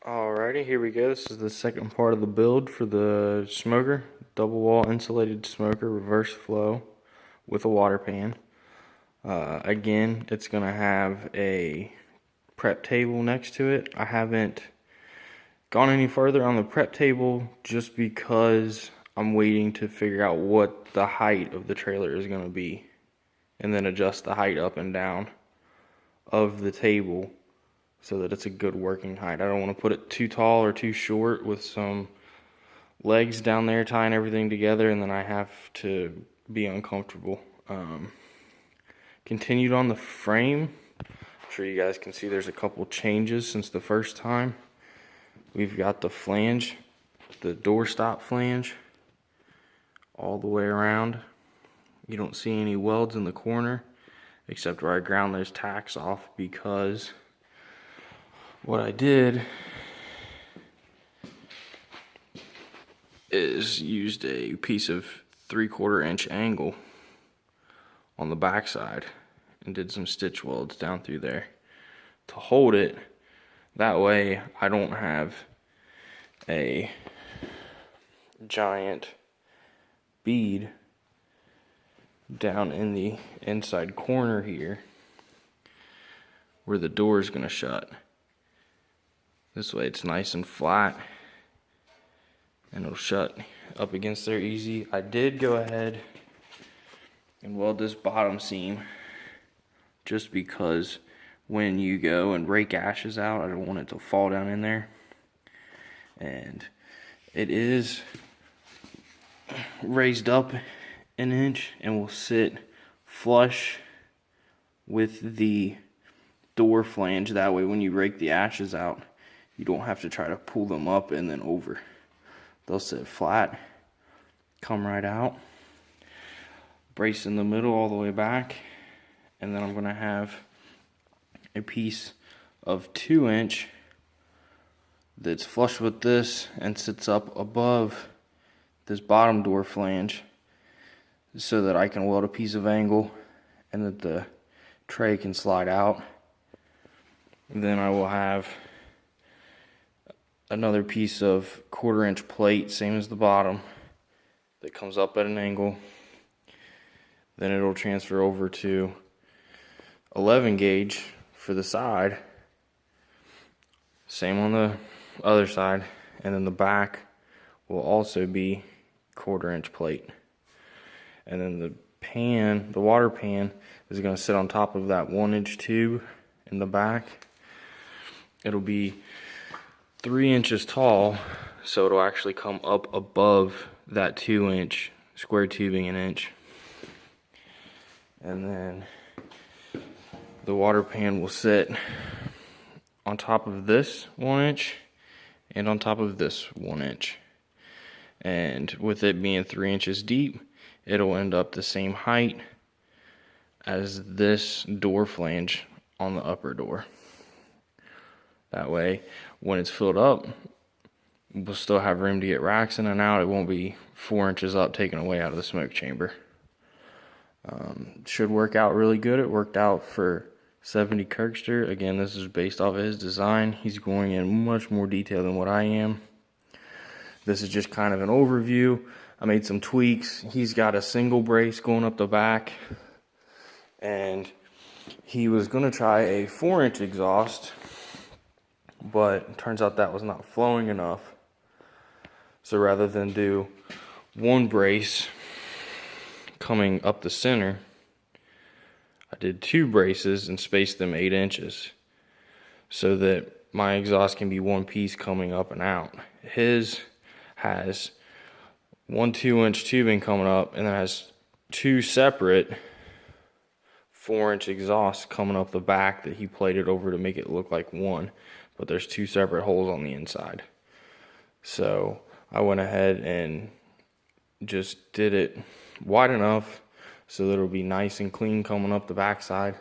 Alrighty, here we go. This is the second part of the build for the smoker. Double wall insulated smoker, reverse flow with a water pan. Again, it's going to have a prep table next to it. I haven't gone any further on the prep table just because I'm waiting to figure out what the height of the trailer is going to be, and then adjust the height up and down of the table so that it's a good working height. I don't want to put it too tall or too short with some legs down there tying everything together, and then I have to be uncomfortable. Continued on the frame. I'm sure you guys can see there's a couple changes since the first time. We've got the flange, the doorstop flange, all the way around. You don't see any welds in the corner, except where I ground those tacks off, because what I did is used a piece of 3/4 inch angle on the back side and did some stitch welds down through there to hold it. That way I don't have a giant bead down in the inside corner here where the door is going to shut. This way it's nice and flat and it'll shut up against there easy. I did go ahead and weld this bottom seam just because when you go and rake ashes out, I don't want it to fall down in there. And it is raised up an inch and will sit flush with the door flange. That way when you rake the ashes out, you don't have to try to pull them up and then over. They'll sit flat, come right out, brace in the middle all the way back, and then I'm going to have a piece of 2 inch that's flush with this and sits up above this bottom door flange so that I can weld a piece of angle and that the tray can slide out. And then I will have another piece of 1/4 inch plate, same as the bottom, that comes up at an angle. Then it'll transfer over to 11 gauge for the side, same on the other side, and then the back will also be 1/4 inch plate. And then the pan, the water pan, is going to sit on top of that 1 inch tube in the back. It'll be 3 inches tall, so it'll actually come up above that 2 inch square tubing an inch. And then the water pan will sit on top of this 1 inch and on top of this 1 inch. And with it being 3 inches deep, it'll end up the same height as this door flange on the upper door. That way, when it's filled up, we'll still have room to get racks in and out. It won't be 4 inches up taken away out of the smoke chamber. Should work out really good. It worked out for 70 Kirkster. Again, this is based off of his design. He's going in much more detail than what I am. This is just kind of an overview. I made some tweaks. He's got a single brace going up the back, and he was going to try a 4 inch exhaust, but it turns out that was not flowing enough. So rather than do one brace coming up the center, I did 2 braces and spaced them 8 inches so that my exhaust can be one piece coming up and out. His has 1 2-inch tubing coming up, and then has 2 separate 4-inch exhausts coming up the back that he plated over to make it look like one, but there's 2 separate holes on the inside. So I went ahead and just did it wide enough so that it'll be nice and clean coming up the backside.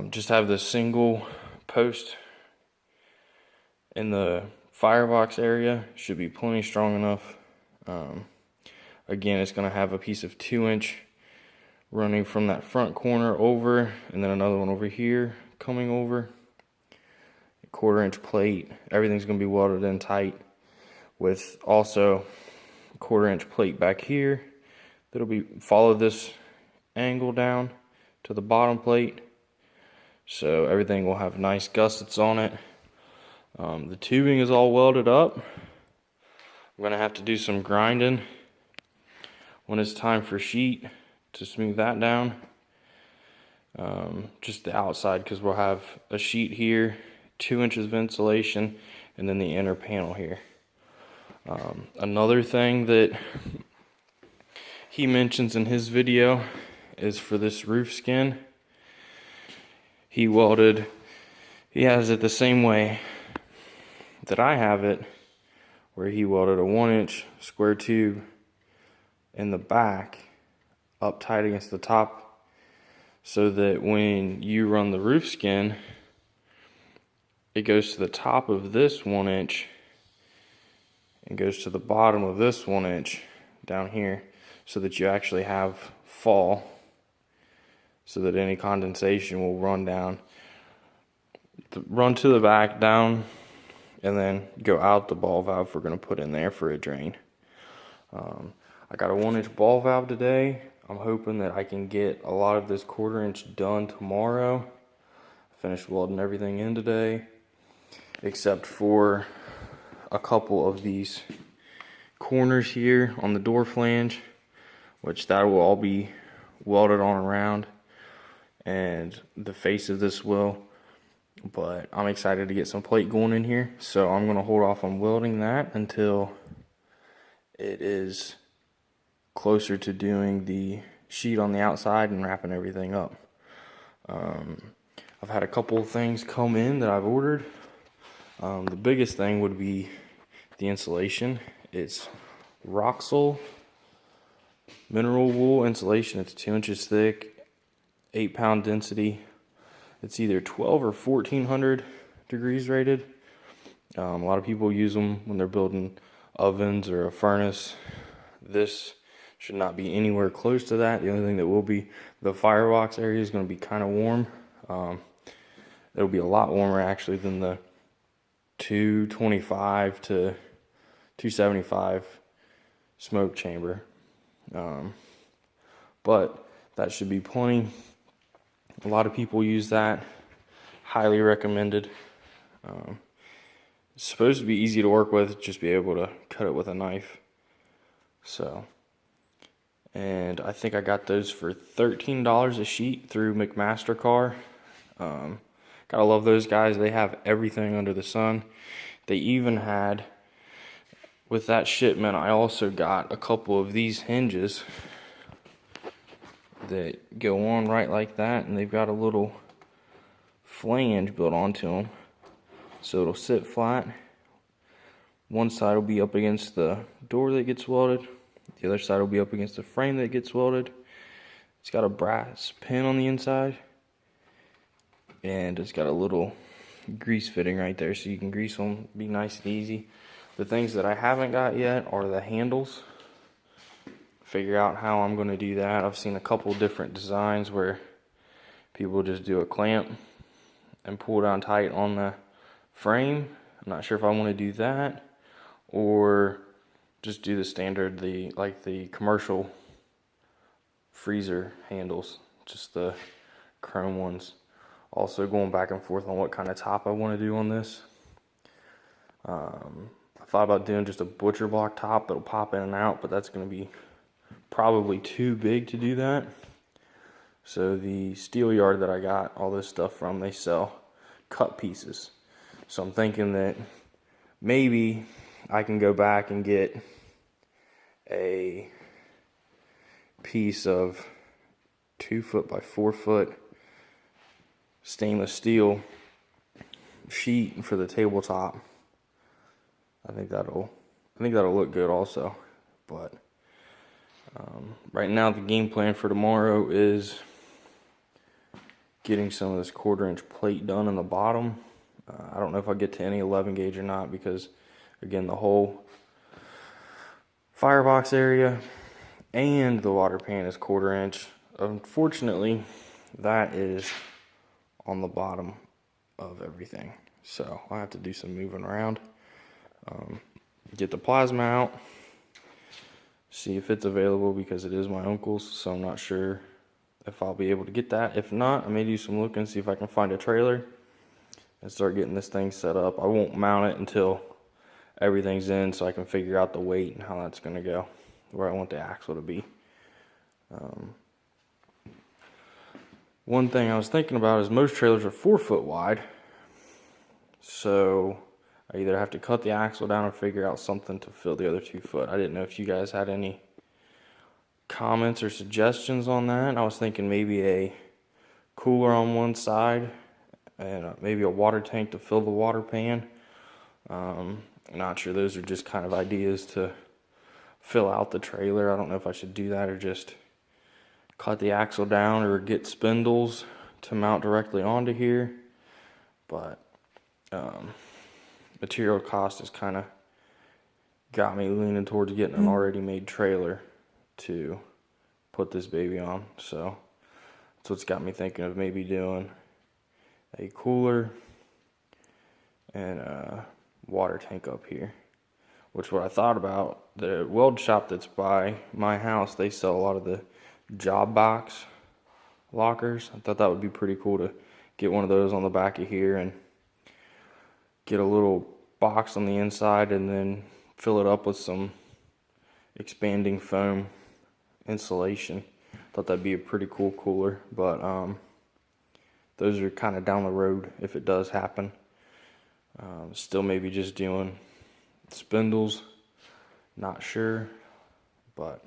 Just have this single post in the firebox area, should be plenty strong enough. Again, it's going to have a piece of 2 inch running from that front corner over, and then another one over here coming over. 1/4 inch plate. Everything's going to be welded in tight with also a 1/4 inch plate back here that'll be follow this angle down to the bottom plate, so everything will have nice gussets on it. The tubing is all welded up. I'm going to have to do some grinding when it's time for sheet to smooth that down. Just the outside, because we'll have a sheet here, 2 inches of insulation, and then the inner panel here. Another thing that he mentions in his video is for this roof skin. He has it the same way that I have it, where he welded a 1-inch square tube in the back up tight against the top, so that when you run the roof skin, it goes to the top of this 1 inch and goes to the bottom of this 1 inch down here, so that you actually have fall, so that any condensation will run to the back, down, and then go out the ball valve we're going to put in there for a drain. I got a 1-inch ball valve today. I'm hoping that I can get a lot of this 1/4 inch done tomorrow. I finished welding everything in today, except for a couple of these corners here on the door flange, which that will all be welded on around, and the face of this will. But I'm excited to get some plate going in here, so I'm going to hold off on welding that until it is closer to doing the sheet on the outside and wrapping everything up. I've had a couple of things come in that I've ordered. The biggest thing would be the insulation. It's Roxol mineral wool insulation. It's 2 inches thick, 8-pound density. It's either 12 or 1400 degrees rated. A lot of people use them when they're building ovens or a furnace. This should not be anywhere close to that. The only thing that will be, the firebox area is going to be kind of warm. It'll be a lot warmer actually than the 225 to 275 smoke chamber. But that should be plenty. A lot of people use that. Highly recommended. It's supposed to be easy to work with, just be able to cut it with a knife. So, and I think I got those for $13 a sheet through McMaster-Carr. Gotta love those guys. They have everything under the sun. They even had, with that shipment, I also got a couple of these hinges that go on right like that, and they've got a little flange built onto them, so it'll sit flat. One side will be up against the door that gets welded, the other side will be up against the frame that gets welded. It's got a brass pin on the inside, and it's got a little grease fitting right there, so you can grease them, be nice and easy. The things that I haven't got yet are the handles. Figure out how I'm going to do that. I've seen a couple different designs where people just do a clamp and pull down tight on the frame. I'm not sure if I want to do that, or just do the standard, like the commercial freezer handles, just the chrome ones. Also going back and forth on what kind of top I want to do on this. I thought about doing just a butcher block top that'll pop in and out, but that's going to be probably too big to do that. So the steel yard that I got all this stuff from, they sell cut pieces. So I'm thinking that maybe I can go back and get a piece of 2 foot by 4 foot stainless steel sheet for the tabletop. I think that'll look good also. But right now the game plan for tomorrow is getting some of this 1/4 inch plate done in the bottom. I don't know if I'll get to any 11 gauge or not, because again, the whole firebox area and the water pan is 1/4 inch. Unfortunately, that is on the bottom of everything. So I'll have to do some moving around. Get the plasma out, see if it's available because it is my uncle's, so I'm not sure if I'll be able to get that. If not, I may do some looking, see if I can find a trailer and start getting this thing set up. I won't mount it until everything's in so I can figure out the weight and how that's going to go, where I want the axle to be. One thing I was thinking about is most trailers are 4 foot wide, so I either have to cut the axle down or figure out something to fill the other 2 foot. I didn't know if you guys had any comments or suggestions on that. I was thinking maybe a cooler on one side and maybe a water tank to fill the water pan. Not sure, those are just kind of ideas to fill out the trailer. I don't know if I should do that or just cut the axle down or get spindles to mount directly onto here. But material cost has kind of got me leaning towards getting an already made trailer to put this baby on. So that's what's got me thinking of maybe doing a cooler and a water tank up here. Which what I thought about, the weld shop that's by my house, they sell a lot of the job box lockers. I thought that would be pretty cool to get one of those on the back of here and get a little box on the inside and then fill it up with some expanding foam insulation. Thought that'd be a pretty cool cooler, but those are kind of down the road if it does happen. Still maybe just doing spindles, not sure, but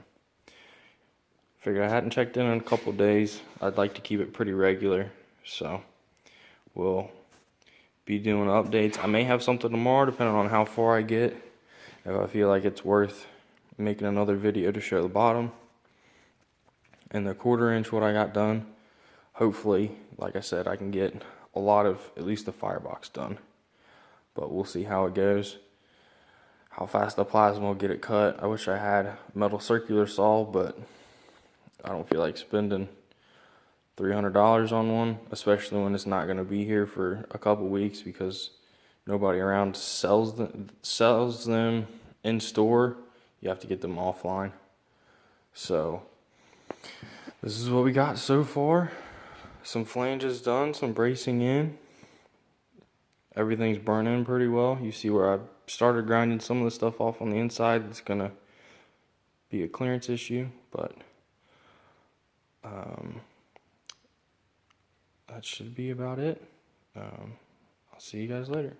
figured I hadn't checked in a couple days. I'd like to keep it pretty regular, so we'll be doing updates. I may have something tomorrow depending on how far I get, if I feel like it's worth making another video to show the bottom and the 1/4 inch what I got done. Hopefully, like I said, I can get a lot of at least the firebox done, but we'll see how it goes, how fast the plasma will get it cut. I wish I had a metal circular saw, but I don't feel like spending $300 on one, especially when it's not going to be here for a couple weeks because nobody around sells them in store. You have to get them offline. So this is what we got so far. Some flanges done, some bracing in. Everything's burning pretty well. You see where I started grinding some of the stuff off on the inside. It's gonna be a clearance issue, but that should be about it. I'll see you guys later.